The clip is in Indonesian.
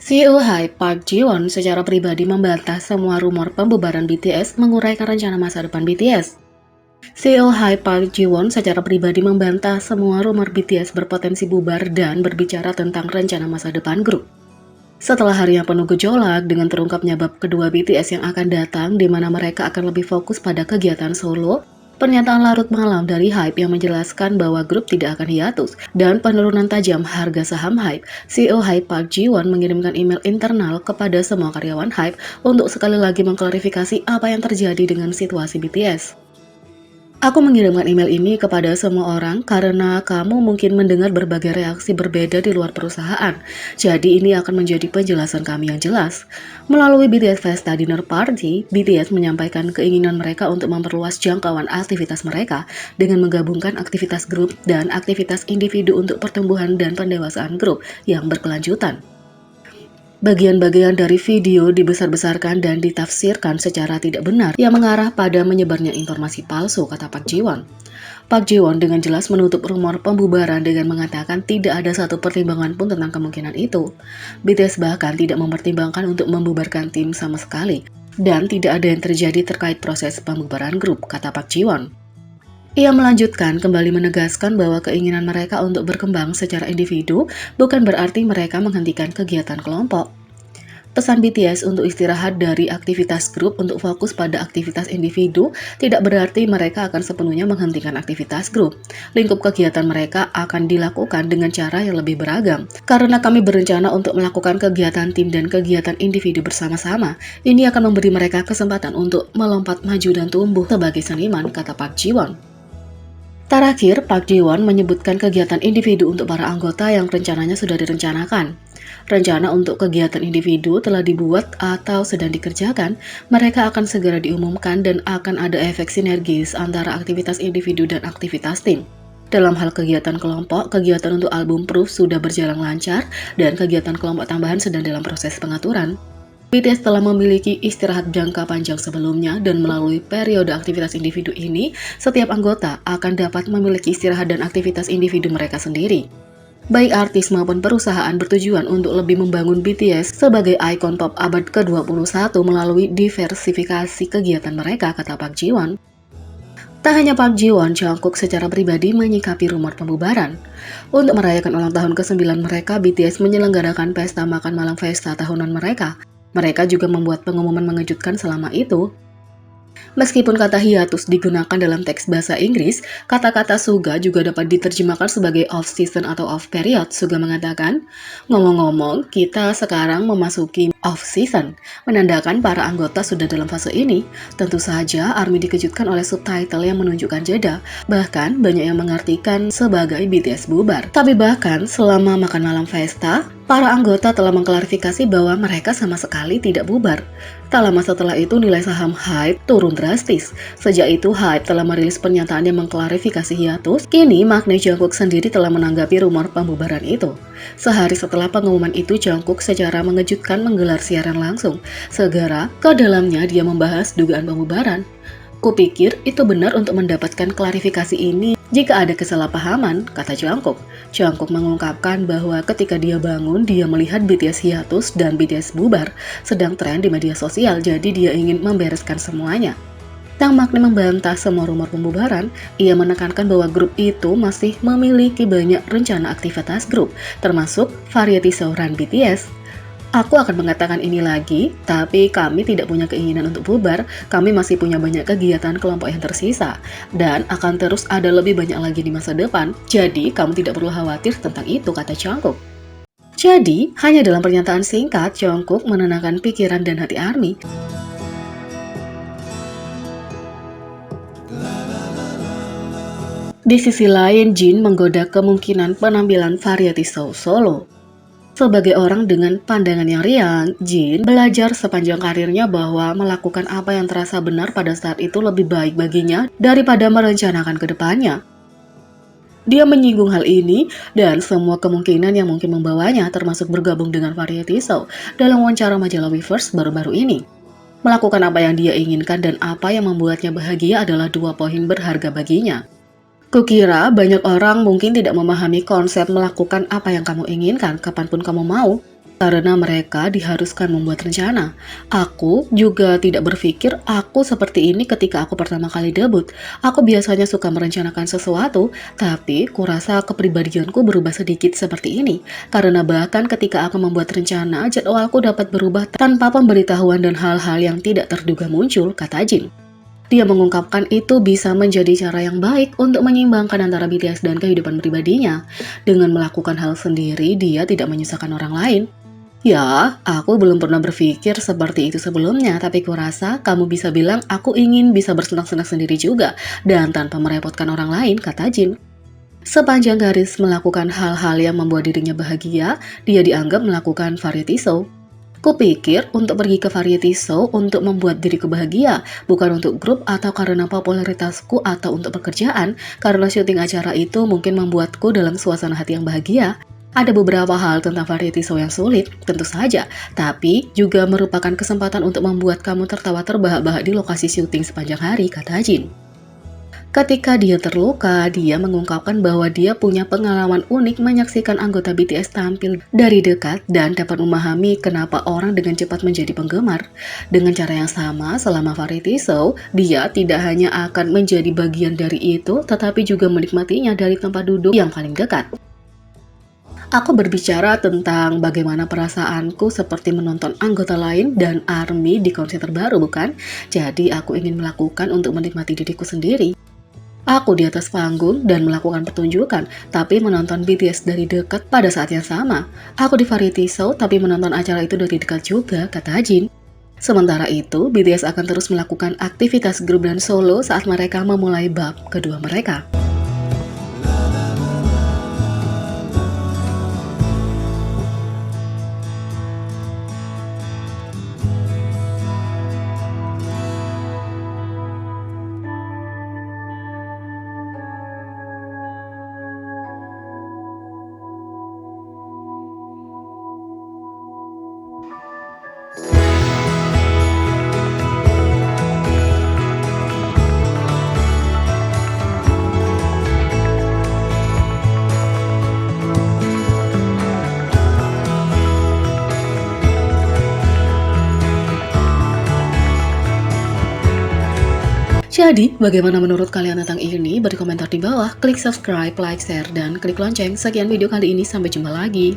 CEO HYBE Park Ji-won secara pribadi membantah semua rumor pembubaran BTS menguraikan rencana masa depan BTS. CEO HYBE Park Ji-won secara pribadi membantah semua rumor BTS berpotensi bubar dan berbicara tentang rencana masa depan grup. Setelah hari yang penuh gejolak dengan terungkapnya bab kedua BTS yang akan datang di mana mereka akan lebih fokus pada kegiatan solo, pernyataan larut malam dari HYBE yang menjelaskan bahwa grup tidak akan hiatus, dan penurunan tajam harga saham HYBE, CEO HYBE Park Ji-won mengirimkan email internal kepada semua karyawan HYBE untuk sekali lagi mengklarifikasi apa yang terjadi dengan situasi BTS. Aku mengirimkan email ini kepada semua orang karena kamu mungkin mendengar berbagai reaksi berbeda di luar perusahaan. Jadi ini akan menjadi penjelasan kami yang jelas. Melalui BTS Festa Dinner Party, BTS menyampaikan keinginan mereka untuk memperluas jangkauan aktivitas mereka dengan menggabungkan aktivitas grup dan aktivitas individu untuk pertumbuhan dan pendewasaan grup yang berkelanjutan. Bagian-bagian dari video dibesar-besarkan dan ditafsirkan secara tidak benar yang mengarah pada menyebarnya informasi palsu, kata Park Ji-won. Park Ji-won dengan jelas menutup rumor pembubaran dengan mengatakan tidak ada satu pertimbangan pun tentang kemungkinan itu. BTS bahkan tidak mempertimbangkan untuk membubarkan tim sama sekali, dan tidak ada yang terjadi terkait proses pembubaran grup, kata Park Ji-won. Ia melanjutkan kembali menegaskan bahwa keinginan mereka untuk berkembang secara individu bukan berarti mereka menghentikan kegiatan kelompok. Pesan BTS untuk istirahat dari aktivitas grup untuk fokus pada aktivitas individu tidak berarti mereka akan sepenuhnya menghentikan aktivitas grup. Lingkup kegiatan mereka akan dilakukan dengan cara yang lebih beragam. Karena kami berencana untuk melakukan kegiatan tim dan kegiatan individu bersama-sama, ini akan memberi mereka kesempatan untuk melompat maju dan tumbuh sebagai seniman, kata Park Ji-won. Terakhir, Park Ji-won menyebutkan kegiatan individu untuk para anggota yang rencananya sudah direncanakan. Rencana untuk kegiatan individu telah dibuat atau sedang dikerjakan, mereka akan segera diumumkan dan akan ada efek sinergis antara aktivitas individu dan aktivitas tim. Dalam hal kegiatan kelompok, kegiatan untuk album Proof sudah berjalan lancar dan kegiatan kelompok tambahan sedang dalam proses pengaturan. BTS telah memiliki istirahat jangka panjang sebelumnya dan melalui periode aktivitas individu ini, setiap anggota akan dapat memiliki istirahat dan aktivitas individu mereka sendiri. Baik artis maupun perusahaan bertujuan untuk lebih membangun BTS sebagai ikon pop abad ke-21 melalui diversifikasi kegiatan mereka, kata Park Ji-won. Tak hanya Park Ji-won, Jungkook secara pribadi menyikapi rumor pembubaran. Untuk merayakan ulang tahun ke-9 mereka, BTS menyelenggarakan pesta makan malam Festa tahunan mereka. Mereka juga membuat pengumuman mengejutkan selama itu. Meskipun kata hiatus digunakan dalam teks bahasa Inggris, kata-kata Suga juga dapat diterjemahkan sebagai off-season atau off-period. Suga mengatakan, ngomong-ngomong, kita sekarang memasuki off-season, menandakan para anggota sudah dalam fase ini. Tentu saja, ARMY dikejutkan oleh subtitle yang menunjukkan jeda. Bahkan, banyak yang mengartikan sebagai BTS bubar. Tapi bahkan, selama makan malam Festa, para anggota telah mengklarifikasi bahwa mereka sama sekali tidak bubar. Tak lama setelah itu nilai saham HYBE turun drastis. Sejak itu HYBE telah merilis pernyataan yang mengklarifikasi hiatus. Kini makna Jungkook sendiri telah menanggapi rumor pembubaran itu. Sehari setelah pengumuman itu, Jungkook secara mengejutkan menggelar siaran langsung. Segera ke dalamnya dia membahas dugaan pembubaran. Kupikir itu benar untuk mendapatkan klarifikasi ini jika ada kesalahpahaman, kata Jungkook. Jungkook mengungkapkan bahwa ketika dia bangun, dia melihat BTS hiatus dan BTS bubar sedang tren di media sosial, jadi dia ingin membereskan semuanya. Sang Magni membantah semua rumor pembubaran. Ia menekankan bahwa grup itu masih memiliki banyak rencana aktivitas grup, termasuk variety show run BTS. Aku akan mengatakan ini lagi, tapi kami tidak punya keinginan untuk bubar. Kami masih punya banyak kegiatan kelompok yang tersisa, dan akan terus ada lebih banyak lagi di masa depan. Jadi, kamu tidak perlu khawatir tentang itu, kata Jungkook. Jadi, hanya dalam pernyataan singkat, Jungkook menenangkan pikiran dan hati ARMY. Di sisi lain, Jin menggoda kemungkinan penampilan variety show solo. Sebagai orang dengan pandangan yang riang, Jin belajar sepanjang karirnya bahwa melakukan apa yang terasa benar pada saat itu lebih baik baginya daripada merencanakan ke depannya. Dia menyinggung hal ini dan semua kemungkinan yang mungkin membawanya, termasuk bergabung dengan variety show dalam wawancara majalah Weverse baru-baru ini. Melakukan apa yang dia inginkan dan apa yang membuatnya bahagia adalah dua poin berharga baginya. Kukira banyak orang mungkin tidak memahami konsep melakukan apa yang kamu inginkan kapanpun kamu mau. karena mereka diharuskan membuat rencana. Aku juga tidak berpikir aku seperti ini ketika aku pertama kali debut. Aku biasanya suka merencanakan sesuatu, tapi kurasa kepribadianku berubah sedikit seperti ini. Karena bahkan ketika aku membuat rencana, jadwalku dapat berubah tanpa pemberitahuan dan hal-hal yang tidak terduga muncul, kata Jin. Dia mengungkapkan itu bisa menjadi cara yang baik untuk menyeimbangkan antara BTS dan kehidupan pribadinya. Dengan melakukan hal sendiri, dia tidak menyusahkan orang lain. Ya, aku belum pernah berpikir seperti itu sebelumnya, tapi kurasa kamu bisa bilang aku ingin bisa bersenang-senang sendiri juga, dan tanpa merepotkan orang lain, kata Jin. Sepanjang garis melakukan hal-hal yang membuat dirinya bahagia, dia dianggap melakukan variety show. Kupikir untuk pergi ke variety show untuk membuat diriku bahagia, bukan untuk grup atau karena popularitasku atau untuk pekerjaan, karena syuting acara itu mungkin membuatku dalam suasana hati yang bahagia. Ada beberapa hal tentang variety show yang sulit, tentu saja, tapi juga merupakan kesempatan untuk membuat kamu tertawa terbahak-bahak di lokasi syuting sepanjang hari, kata Jin. Ketika dia terluka, dia mengungkapkan bahwa dia punya pengalaman unik menyaksikan anggota BTS tampil dari dekat dan dapat memahami kenapa orang dengan cepat menjadi penggemar. Dengan cara yang sama, selama variety show, dia tidak hanya akan menjadi bagian dari itu, tetapi juga menikmatinya dari tempat duduk yang paling dekat. Aku berbicara tentang bagaimana perasaanku seperti menonton anggota lain dan ARMY di konser terbaru, bukan? Jadi aku ingin melakukan untuk menikmati diriku sendiri. Aku di atas panggung dan melakukan pertunjukan, tapi menonton BTS dari dekat pada saat yang sama. Aku di variety show, tapi menonton acara itu dari dekat juga, kata Jin. Sementara itu, BTS akan terus melakukan aktivitas grup dan solo saat mereka memulai bab kedua mereka. Jadi, bagaimana menurut kalian tentang ini? Beri komentar di bawah, klik subscribe, like, share, dan klik lonceng. Sekian video kali ini, sampai jumpa lagi.